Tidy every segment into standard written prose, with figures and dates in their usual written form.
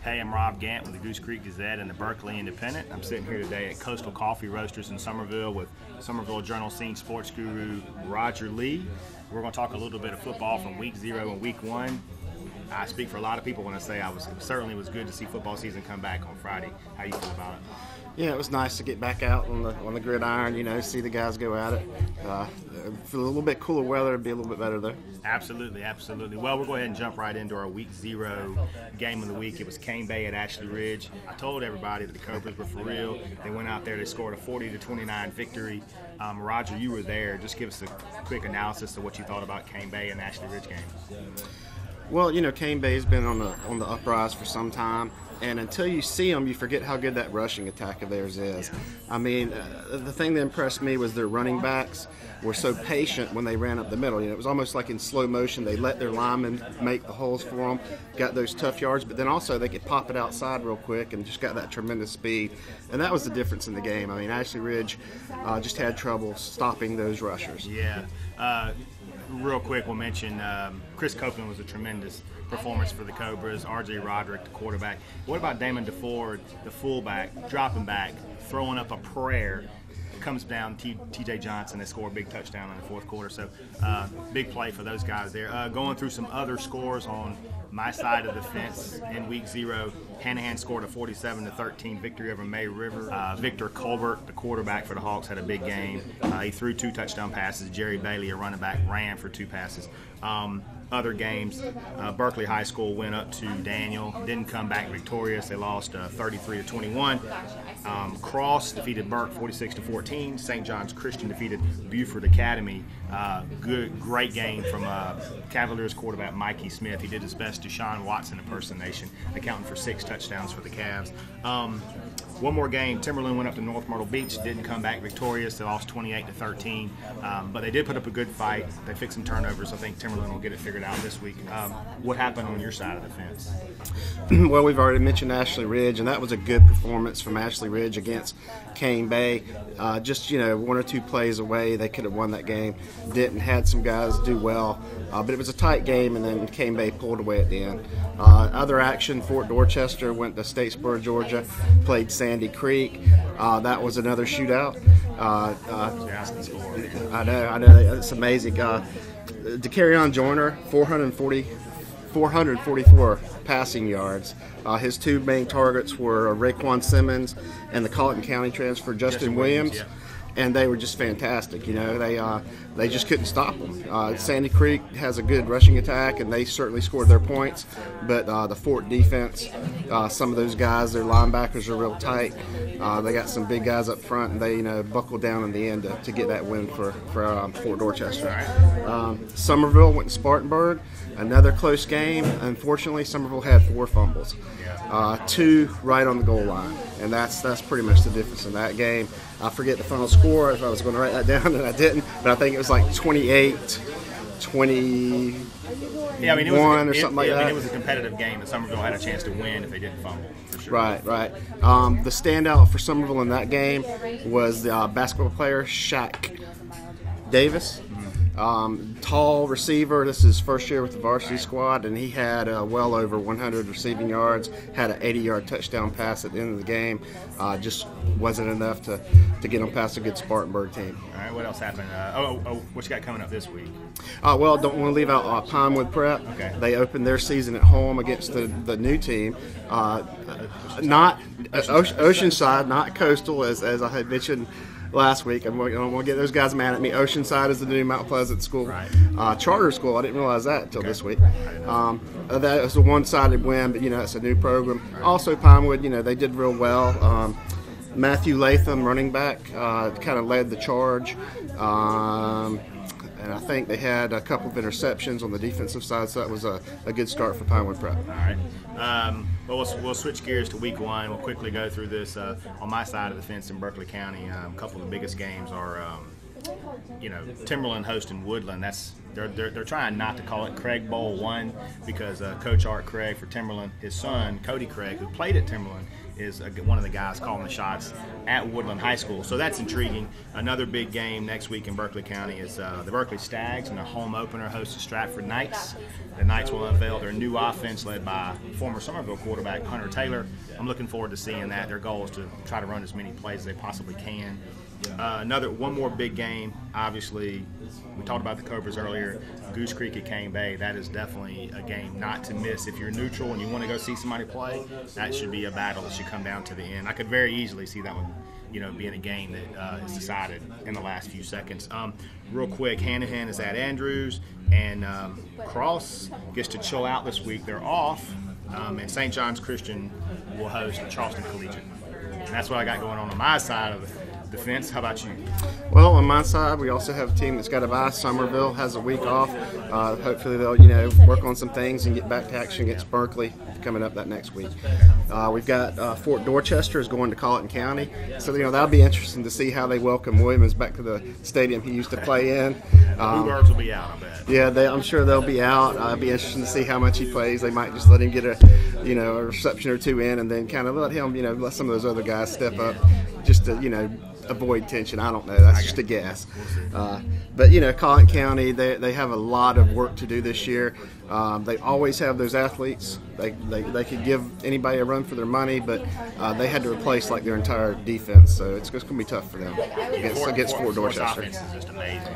Hey, I'm Rob Gantt with the Goose Creek Gazette and the Berkeley Independent. I'm sitting here today at Coastal Coffee Roasters in Somerville with Somerville Journal Scene sports guru Roger Lee. We're going to talk a little bit of football from Week 0 and Week 1. I speak for a lot of people when I say it certainly was good to see football season come back on Friday. How you feel about it? Yeah, it was nice to get back out on the gridiron, see the guys go at it. For a little bit cooler weather, it'd be a little bit better though. Absolutely, absolutely. Well, we'll go ahead and jump right into our Week 0 game of the week. It was Cane Bay at Ashley Ridge. I told everybody that the Cobras were for real. They went out there, they scored a 40-29 victory. Roger, you were there. Just give us a quick analysis of what you thought about Cane Bay and the Ashley Ridge game. Well, Cane Bay's been on the uprise for some time, and until you see them, you forget how good that rushing attack of theirs is. I mean, the thing that impressed me was their running backs were so patient when they ran up the middle. It was almost like in slow motion. They let their linemen make the holes for them, got those tough yards, but then also they could pop it outside real quick and just got that tremendous speed. And that was the difference in the game. I mean, Ashley Ridge just had trouble stopping those rushers. Yeah. Real quick, we'll mention Chris Copeland was a tremendous performance for the Cobras. R.J. Roderick, the quarterback. What about Damon DeFord, the fullback, dropping back, throwing up a prayer? Comes down, T.J. Johnson, they score a big touchdown in the fourth quarter. So big play for those guys there. Going through some other scores on my side of the fence in Week 0, Hanahan scored a 47-13 victory over May River. Victor Colbert, the quarterback for the Hawks, had a big game. He threw 2 touchdown passes. Jerry Bailey, a running back, ran for 2 passes. Other games, Berkeley High School went up to Daniel, didn't come back victorious. They lost 33-21. Cross defeated Burke 46-14. St. John's Christian defeated Buford Academy. Great game from Cavaliers quarterback Mikey Smith. He did his best Deshaun Watson impersonation, accounting for 6 touchdowns for the Cavs. One more game, Timberland went up to North Myrtle Beach, didn't come back victorious. They lost 28-13, but they did put up a good fight. They fixed some turnovers. I think Timberland will get it figured out this week. What happened on your side of the fence? Well, we've already mentioned Ashley Ridge, and that was a good performance from Ashley Ridge against Cane Bay. Just 1 or 2 plays away, they could have won that game. Didn't, had some guys do well, but it was a tight game, and then Cane Bay pulled away at the end. Other action, Fort Dorchester went to Statesboro, Georgia, played Sandy Creek. That was another shootout. I know, it's amazing. DeCarrion Joyner, 444 passing yards. His 2 main targets were Raekwon Simmons and the Colleton County transfer Justin Williams. Yeah. And they were just fantastic. They just couldn't stop them. Sandy Creek has a good rushing attack, and they certainly scored their points. But the Fort defense, some of those guys, their linebackers are real tight. They got some big guys up front, and they buckled down in the end to get that win for Fort Dorchester. Somerville went to Spartanburg, another close game. Unfortunately, Somerville had 4 fumbles, 2 right on the goal line, and that's pretty much the difference in that game. I forget the final score. If I was going to write that down, and I didn't. But I think it was like 28-21 or something like that. It was a competitive game, and Somerville had a chance to win if they didn't fumble. For sure. Right. The standout for Somerville in that game was the basketball player Shaq Davis. Tall receiver. This is his first year with the varsity squad, and he had well over 100 receiving yards, had an 80-yard touchdown pass at the end of the game. Just wasn't enough to get him past a good Spartanburg team. All right, what else happened? What you got coming up this week? Well, don't want to leave out Pinewood Prep. Okay. They opened their season at home against the new team. Not Oceanside, not Coastal, as I had mentioned last week. I'm going to get those guys mad at me. Oceanside is the new Mount Pleasant school. Right. Charter school. I didn't realize that until this week. That was a one-sided win, but it's a new program. Right. Also, Pinewood, they did real well. Matthew Latham, running back, kind of led the charge. And I think they had a couple of interceptions on the defensive side, so that was a good start for Pinewood Prep. All right. Well, we'll switch gears to Week 1. We'll quickly go through this. On my side of the fence in Berkeley County, a couple of the biggest games are, Timberland hosting Woodland. They're trying not to call it Craig Bowl 1 because Coach Art Craig for Timberland, his son Cody Craig, who played at Timberland, is one of the guys calling the shots at Woodland High School. So that's intriguing. Another big game next week in Berkeley County is the Berkeley Stags, and their home opener hosts the Stratford Knights. The Knights will unveil their new offense led by former Somerville quarterback Hunter Taylor. I'm looking forward to seeing that. Their goal is to try to run as many plays as they possibly can. One more big game. Obviously, we talked about the Cobras earlier. Goose Creek at Cane Bay. That is definitely a game not to miss. If you're neutral and you want to go see somebody play, that should be a battle that should come down to the end. I could very easily see that one, being a game that is decided in the last few seconds. Real quick, Hanahan is at Andrews, and Cross gets to chill out this week. They're off, and St. John's Christian will host Charleston Collegiate. And that's what I got going on my side of the fence. How about you? Well, on my side, we also have a team that's got a bye. Somerville has a week off. Hopefully they'll, work on some things and get back to action against Berkeley coming up that next week. We've got Fort Dorchester is going to Colleton County. So, that'll be interesting to see how they welcome Williams back to the stadium he used to play in. Bluebirds will be out, I bet. Yeah, I'm sure they'll be out. It'll be interesting to see how much he plays. They might just let him get a reception or two in, and then kind of let him, let some of those other guys step up just to, avoid tension. I don't know. That's just a guess. But Colleton County, they have a lot of work to do this year. They always have those athletes. They could give anybody a run for their money, but they had to replace their entire defense. So it's going to be tough for them against Fort Dorchester. Offense is just amazing.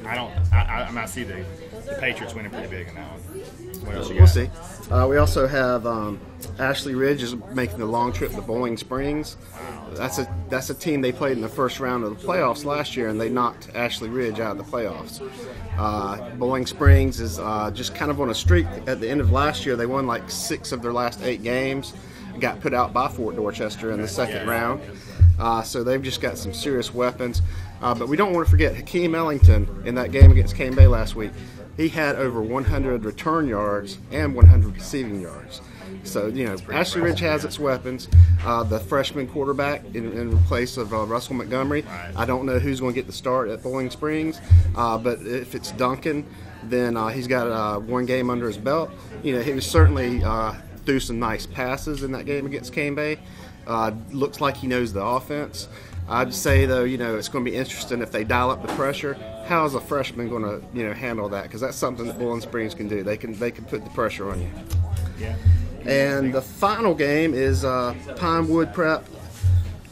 I see the Patriots winning pretty big in that one. What else you got? We'll see. We also have Ashley Ridge is making the long trip to Bowling Springs. That's a team they played in the first round of the playoffs last year, and they knocked Ashley Ridge out of the playoffs. Bowling Springs is just kind of on a streak. At the end of last year, they won 6 of their last 8 games. Got put out by Fort Dorchester in the second round. So they've just got some serious weapons. But we don't want to forget Hakeem Ellington in that game against Cane Bay last week. He had over 100 return yards and 100 receiving yards. So, Ashley Ridge has its weapons. The freshman quarterback in place of Russell Montgomery. I don't know who's going to get the start at Bowling Springs, but if it's Duncan, then he's got one game under his belt. He was certainly threw some nice passes in that game against Cane Bay. Looks like he knows the offense. I'd say, though, it's going to be interesting if they dial up the pressure. How is a freshman going to, handle that? Because that's something that Bowling Springs can do. They can put the pressure on you. Yeah. And the final game is Pinewood Prep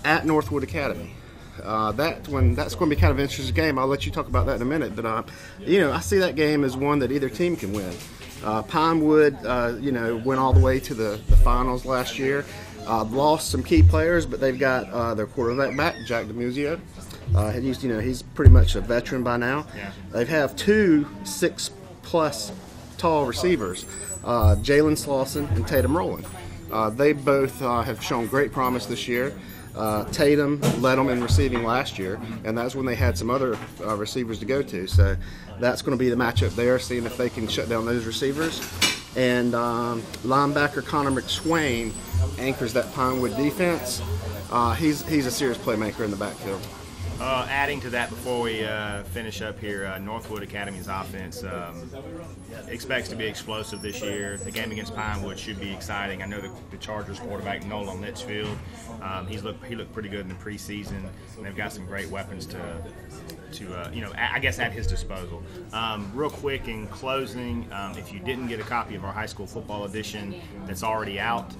at Northwood Academy. That's going to be kind of an interesting game. I'll let you talk about that in a minute. But I see that game as one that either team can win. Pinewood, went all the way to the finals last year. Lost some key players, but they've got their quarterback back, Jack DeMuzio. He's pretty much a veteran by now. Yeah. They have 2 6+ tall receivers, Jalen Slauson and Tatum Rowland. They both have shown great promise this year. Tatum led them in receiving last year, and that's when they had some other receivers to go to. So that's going to be the matchup there, seeing if they can shut down those receivers. And linebacker Connor McSwain anchors that Pinewood defense. He's a serious playmaker in the backfield. Adding to that, before we finish up here, Northwood Academy's offense expects to be explosive this year. The game against Pinewood should be exciting. I know the Chargers quarterback Nolan Litchfield, he looked pretty good in the preseason, and they've got some great weapons to I guess at his disposal. Real quick in closing, if you didn't get a copy of our high school football edition that's already out,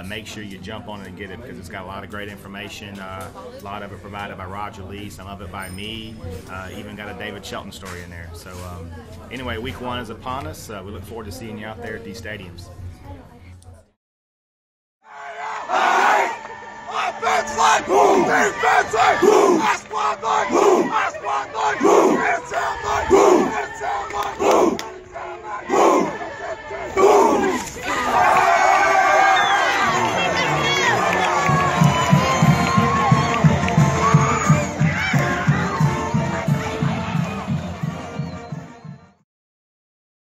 make sure you jump on it and get it, because it's got a lot of great information. A lot of it provided by Roger Lee, some of it by me. Even got a David Shelton story in there. So anyway, week 1 is upon us. We look forward to seeing you out there at these stadiums. Offense line, defense line, last one line, last one line, hands down line, hands down line.